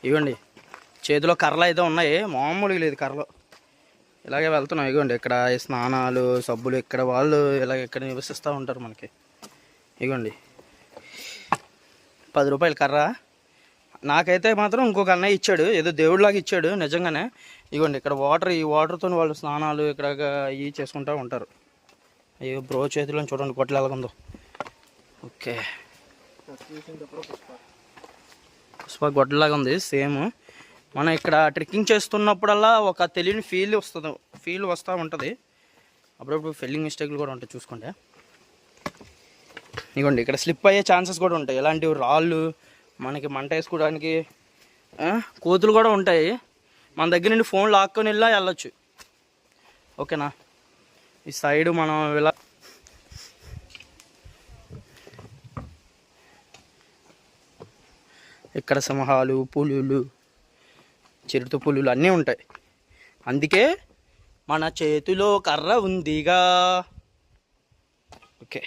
ఇవ్వండి చేతిలో కర్రలు అయితే ఉన్నాయి, మామూలుగా లేదు కర్రలు. ఇలాగే వెళ్తున్నాం. ఇగోండి ఇక్కడ స్నానాలు సబ్బులు ఇక్కడ వాళ్ళు ఇలాగ ఇక్కడ నివసిస్తూ ఉంటారు మనకి. ఇగోండి 10 రూపాయలు కర్ర. నాకైతే మాత్రం ఇంకొక అన్నయ్య ఇచ్చాడు, ఏదో దేవుడిలాగా ఇచ్చాడు నిజంగానే. ఇగోండి ఇక్కడ వాటర్, ఈ వాటర్తో వాళ్ళు స్నానాలు ఇక్కడ ఇవి చేసుకుంటూ ఉంటారు. అయ్యో బ్రో చేతిలో చూడండి గొడ్డలి ఎలాగుందో. ఓకే పుష్ప గొడ్డలాగా ఉంది సేమ్. మనం ఇక్కడ ట్రెక్కింగ్ చేస్తున్నప్పుడల్లా ఒక తెలియని ఫీల్ వస్తూ ఉంటుంది. అప్పుడప్పుడు ఫెల్లింగ్ మిస్టేక్లు కూడా ఉంటాయి చూసుకోండి. ఇదిగోండి ఇక్కడ స్లిప్ అయ్యే ఛాన్సెస్ కూడా ఉంటాయి. ఎలాంటివి రాళ్ళు, మనకి మంట వేసుకోవడానికి కోతులు కూడా ఉంటాయి. మన దగ్గర నుండి ఫోన్ లాక్కొని వెళ్ళొచ్చు. ఓకేనా. ఈ సైడ్ మనం ఇలా ఇక్కడ సింహాలు, పులులు, చిరుత పులులు అన్నీ ఉంటాయి. అందుకే మన చేతిలో కర్ర ఉందిగా. ఓకే.